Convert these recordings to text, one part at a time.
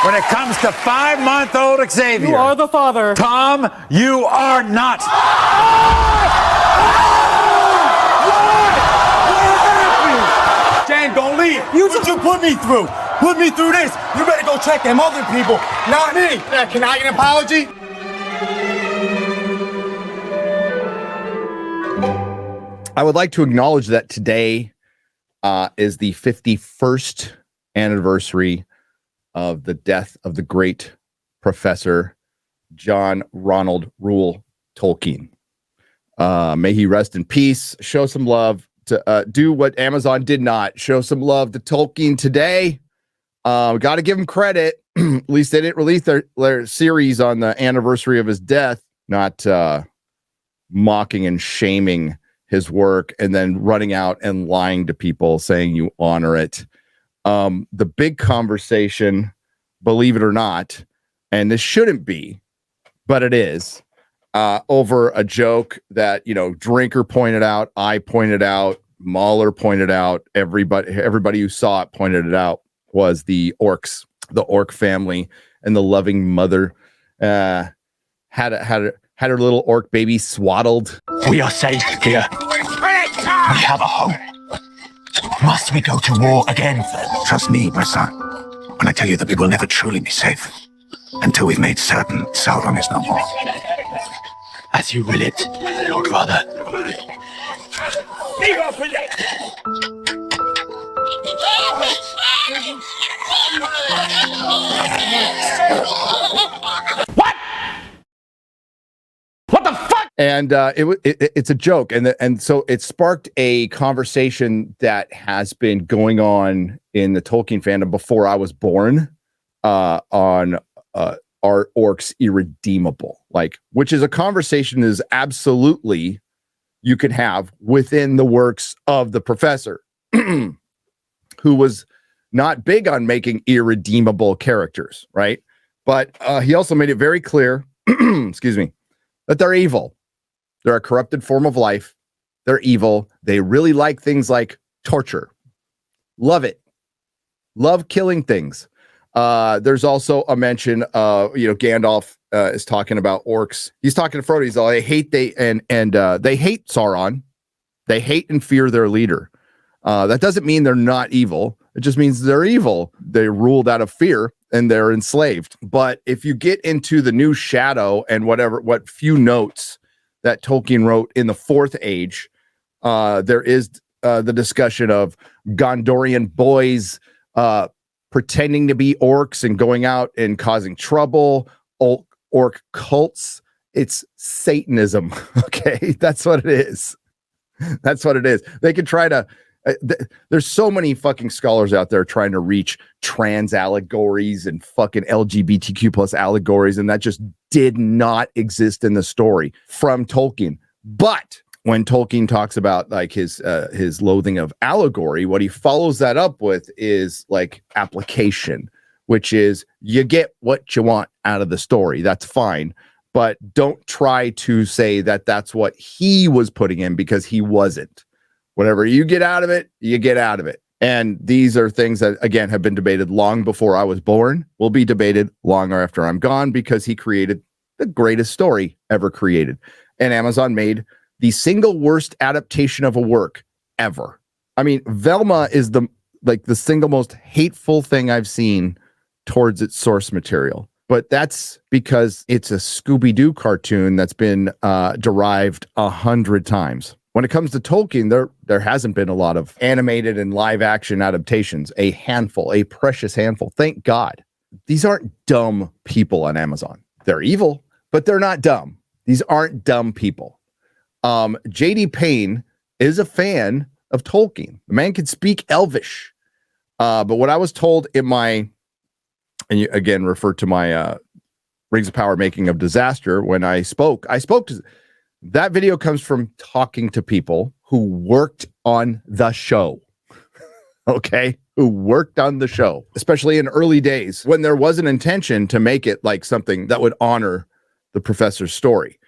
when it comes to 5-month-old Xavier. You are the father. Tom, you are not. Jane, don't leave. What you put me through? Put me through this. You better go check them other people, not me. Can I get an apology? I would like to acknowledge that today is the 51st anniversary of the death of the great Professor John Ronald Reuel Tolkien. May he rest in peace. Show some love to do what Amazon did not. Show some love to Tolkien today. Got to give him credit. At least they didn't release their series on the anniversary of his death, not mocking and shaming his work and then running out and lying to people saying you honor it. The big conversation, believe it or not, and this shouldn't be, but it is, over a joke that, Drinker pointed out, I pointed out, Mahler pointed out, everybody who saw it pointed it out, was the orcs, the orc family, and the loving mother had her little orc baby swaddled. We are safe here. We have a home. Must we go to war again? Trust me, my son, when I tell you that we will never truly be safe until we've made certain Sauron is no more. As you will it, Lord Father. What? What the fuck? And it's a joke, and so it sparked a conversation that has been going on in the Tolkien fandom before I was born, on are orcs irredeemable? Which is a conversation is absolutely you can have within the works of the professor, who was not big on making irredeemable characters, right? But he also made it very clear, excuse me, that they're evil. They're a corrupted form of life. They're evil. They really like things like torture. Love it. Love killing things. There's also a mention of, Gandalf is talking about orcs. He's talking to Frodo. He's all, they hate they hate Sauron. They hate and fear their leader. That doesn't mean they're not evil. It just means they're evil. They're ruled out of fear and they're enslaved. But if you get into the new Shadow and what few notes that Tolkien wrote in the Fourth Age, there is the discussion of Gondorian boys pretending to be orcs and going out and causing trouble, orc cults. It's Satanism. Okay, that's what it is. That's what it is. They could try to there's so many fucking scholars out there trying to reach trans allegories and fucking LGBTQ plus allegories, and that just did not exist in the story from Tolkien. But when Tolkien talks about his loathing of allegory, what he follows that up with is application, which is you get what you want out of the story. That's fine. But don't try to say that that's what he was putting in, because he wasn't. Whatever you get out of it, you get out of it. And these are things that, again, have been debated long before I was born, will be debated long after I'm gone, because he created the greatest story ever created. And Amazon made the single worst adaptation of a work ever. I mean, Velma is the single most hateful thing I've seen towards its source material. But that's because it's a Scooby-Doo cartoon that's been derived 100 times. When it comes to Tolkien, there hasn't been a lot of animated and live action adaptations. A handful, a precious handful. Thank God. These aren't dumb people on Amazon. They're evil, but they're not dumb. These aren't dumb people. J.D. Payne is a fan of Tolkien. The man can speak Elvish. But what I was told in my, and you again refer to my Rings of Power Making of Disaster, when I spoke to, that video comes from talking to people who worked on the show. Okay, who worked on the show, especially in early days when there was an intention to make it like something that would honor the professor's story.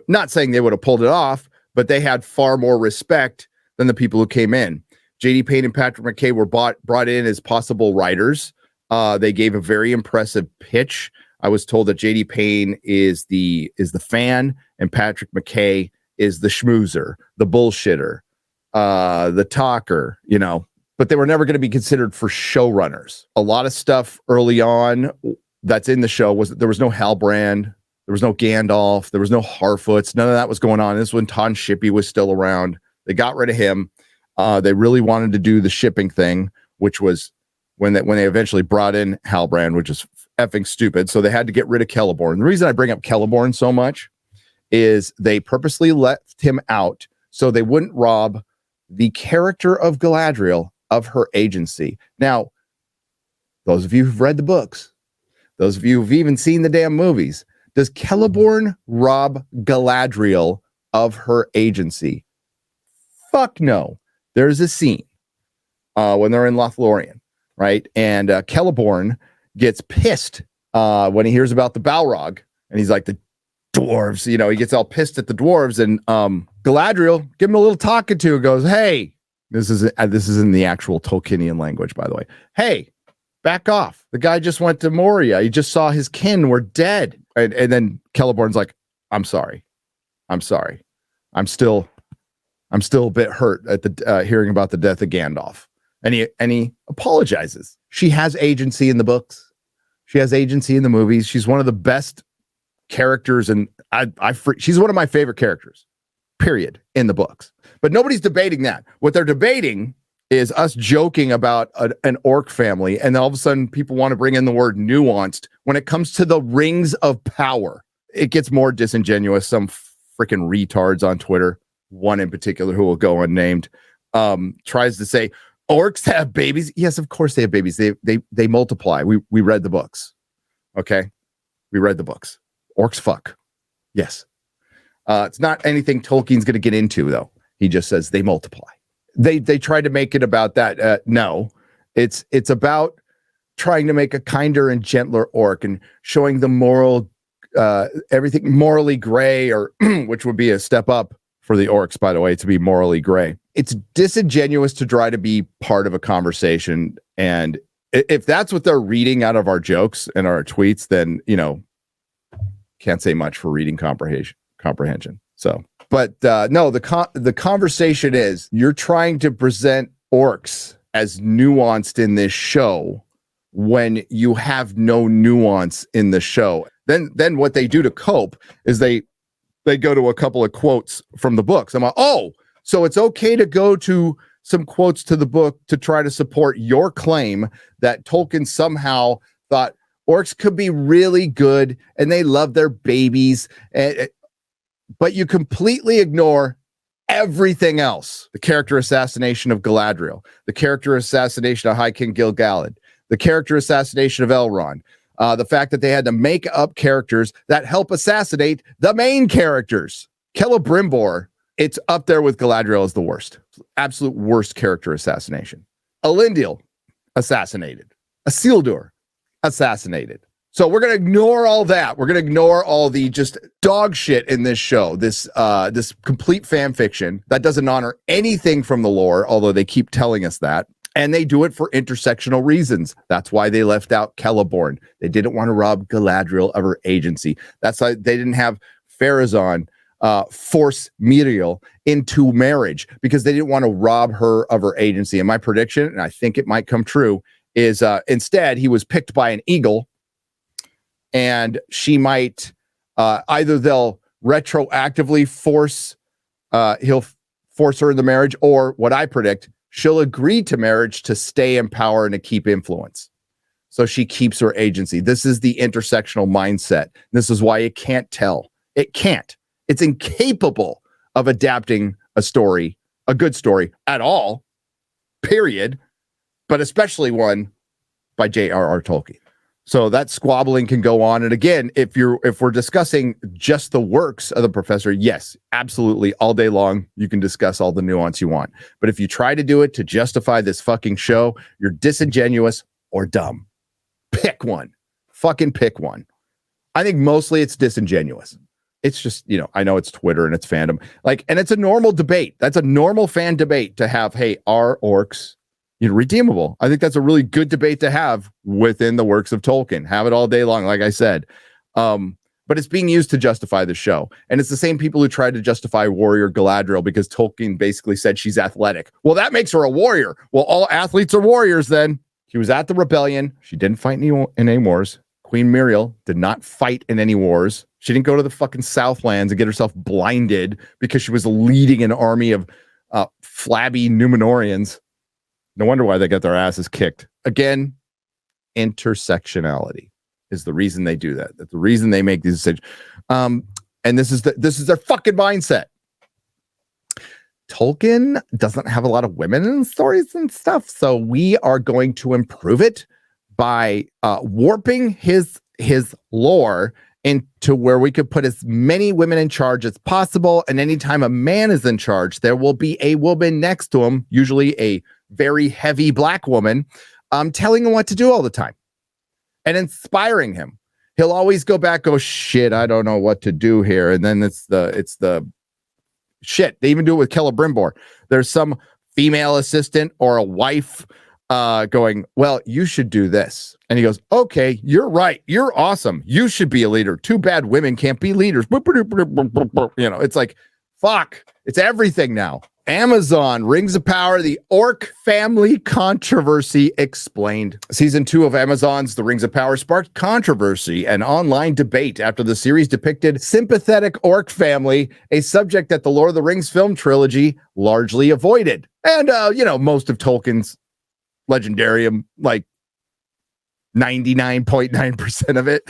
Not saying they would have pulled it off, but they had far more respect than the people who came in. J.D. Payne and Patrick McKay were brought in as possible writers. They gave a very impressive pitch. I was told that JD Payne is the fan and Patrick McKay is the schmoozer, the bullshitter, the talker, you know, but they were never going to be considered for showrunners. A lot of stuff early on that's in the show was that there was no Halbrand, there was no Gandalf, there was no Harfoots. None of that was going on. This is when Ton Shippey was still around. They got rid of him. They really wanted to do the shipping thing, which was when they eventually brought in Halbrand, which is effing stupid. So they had to get rid of Celeborn. The reason I bring up Celeborn so much is they purposely left him out so they wouldn't rob the character of Galadriel of her agency. Now, those of you who've read the books, those of you who've even seen the damn movies, does Celeborn rob Galadriel of her agency? Fuck no. There's a scene when they're in Lothlorien, right? And Celeborn gets pissed when he hears about the Balrog, and he's like, the dwarves, you know, he gets all pissed at the dwarves, and Galadriel, give him a little talking to, goes, hey, this is in the actual Tolkienian language, by the way. Hey, back off. The guy just went to Moria. He just saw his kin were dead. And then Celeborn's like, I'm sorry. I'm still a bit hurt at the hearing about the death of Gandalf. And he apologizes. She has agency in the books. She has agency in the movies. She's one of the best characters, and she's one of my favorite characters, period, in the books. But nobody's debating that. What they're debating is us joking about an orc family, and then all of a sudden people want to bring in the word nuanced when it comes to the rings of power. It gets more disingenuous. Some freaking retards on Twitter, one in particular who will go unnamed, tries to say orcs have babies. Yes, of course they have babies. They multiply. We read the books. Okay, we read the books. Orcs fuck. Yes. It's not anything Tolkien's going to get into, though. He just says they multiply. They tried to make it about that. No, it's about trying to make a kinder and gentler orc and showing the moral, everything morally gray, or which would be a step up for the orcs, by the way, to be morally gray. It's disingenuous to try to be part of a conversation. And if that's what they're reading out of our jokes and our tweets, then, you know, can't say much for reading comprehension. So, but no, the conversation is you're trying to present orcs as nuanced in this show when you have no nuance in the show. Then what they do to cope is they go to a couple of quotes from the books. I'm like, oh, so it's okay to go to some quotes to the book to try to support your claim that Tolkien somehow thought orcs could be really good and they love their babies, but you completely ignore everything else. The character assassination of Galadriel, the character assassination of High King Gil-galad, the character assassination of Elrond, the fact that they had to make up characters that help assassinate the main characters. Celebrimbor, it's up there with Galadriel as the worst. Absolute worst character assassination. Elendil, assassinated. Isildur, assassinated. So we're going to ignore all that. We're going to ignore all the just dog shit in this show. This complete fan fiction that doesn't honor anything from the lore, although they keep telling us that. And they do it for intersectional reasons. That's why they left out Celeborn. They didn't want to rob Galadriel of her agency. That's why they didn't have Pharazôn force Miriel into marriage, because they didn't want to rob her of her agency. And my prediction, and I think it might come true, is instead he was picked by an eagle, and she might either they'll retroactively he'll force her in the marriage, or what I predict, she'll agree to marriage to stay in power and to keep influence. So she keeps her agency. This is the intersectional mindset. This is why it can't tell. It can't. It's incapable of adapting a story, a good story at all, period, but especially one by J.R.R. Tolkien. So that squabbling can go on. And again, if we're discussing just the works of the professor, yes, absolutely, all day long, you can discuss all the nuance you want. But if you try to do it to justify this fucking show, you're disingenuous or dumb. Pick one. Fucking pick one. I think mostly it's disingenuous. It's just, you know, I know it's Twitter and it's fandom. And it's a normal debate. That's a normal fan debate to have, hey, are orcs, redeemable. I think that's a really good debate to have within the works of Tolkien. Have it all day long, like I said. But it's being used to justify the show. And it's the same people who tried to justify warrior Galadriel because Tolkien basically said she's athletic. Well, that makes her a warrior. Well, all athletes are warriors then. She was at the rebellion. She didn't fight in any wars. Queen Muriel did not fight in any wars. She didn't go to the fucking Southlands and get herself blinded because she was leading an army of flabby Numenorians. No wonder why they got their asses kicked. Again, intersectionality is the reason they do that. That's the reason they make these decisions. And this is their fucking mindset. Tolkien doesn't have a lot of women in stories and stuff, so we are going to improve it by warping his lore into where we could put as many women in charge as possible. And anytime a man is in charge, there will be a woman next to him, usually a very heavy black woman, telling him what to do all the time and inspiring him. He'll always go back, go, shit, I don't know what to do here. And then it's the shit. They even do it with Celebrimbor. There's some female assistant or a wife going, well, you should do this. And he goes, okay, you're right. You're awesome. You should be a leader. Too bad women can't be leaders. You know, it's like, fuck, it's everything now. Amazon, Rings of Power, the Orc family controversy explained. Season 2 of Amazon's The Rings of Power sparked controversy and online debate after the series depicted sympathetic Orc family, a subject that the Lord of the Rings film trilogy largely avoided. And, you know, most of Tolkien's legendarium, like 99.9% of it.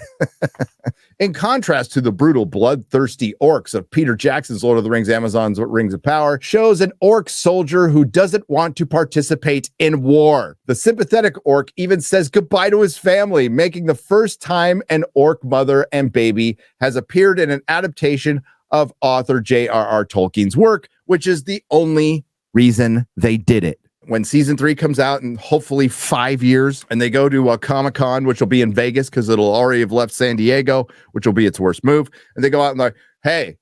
In contrast to the brutal, bloodthirsty orcs of Peter Jackson's Lord of the Rings, Amazon's Rings of Power, shows an orc soldier who doesn't want to participate in war. The sympathetic orc even says goodbye to his family, making the first time an orc mother and baby has appeared in an adaptation of author J.R.R. Tolkien's work, which is the only reason they did it. When season 3 comes out in hopefully 5 years and they go to a Comic-Con, which will be in Vegas because it'll already have left San Diego, which will be its worst move. And they go out and like, hey,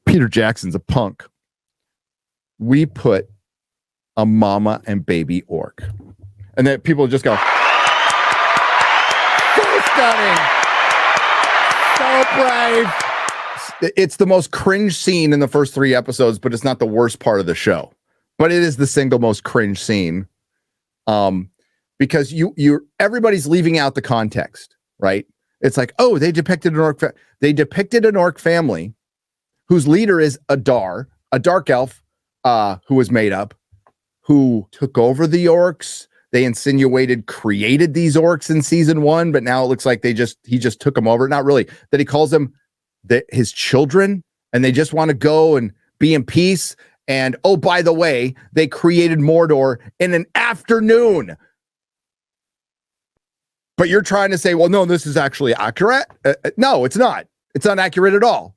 Peter Jackson's a punk. We put a mama and baby orc. And then people just go, so stunning. So brave. It's the most cringe scene in the first 3 episodes, but it's not the worst part of the show. But it is the single most cringe scene, because everybody's leaving out the context, right? It's like, oh, they depicted an orc family whose leader is Adar, a dark elf who was made up, who took over the orcs. They insinuated created these orcs in season 1, but now it looks like he just took them over. Not really. That he calls them his children, and they just want to go and be in peace. And, oh, by the way, they created Mordor in an afternoon. But you're trying to say, well, no, this is actually accurate. No, it's not. It's not accurate at all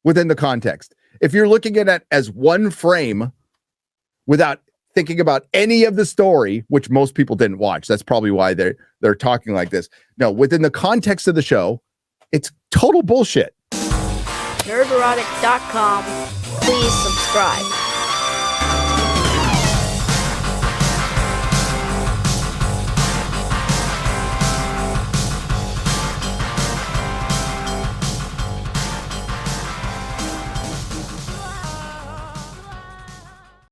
within the context. If you're looking at it as one frame without thinking about any of the story, which most people didn't watch, that's probably why they're talking like this. No, within the context of the show, it's total bullshit. Nerdrotic.com. Please subscribe.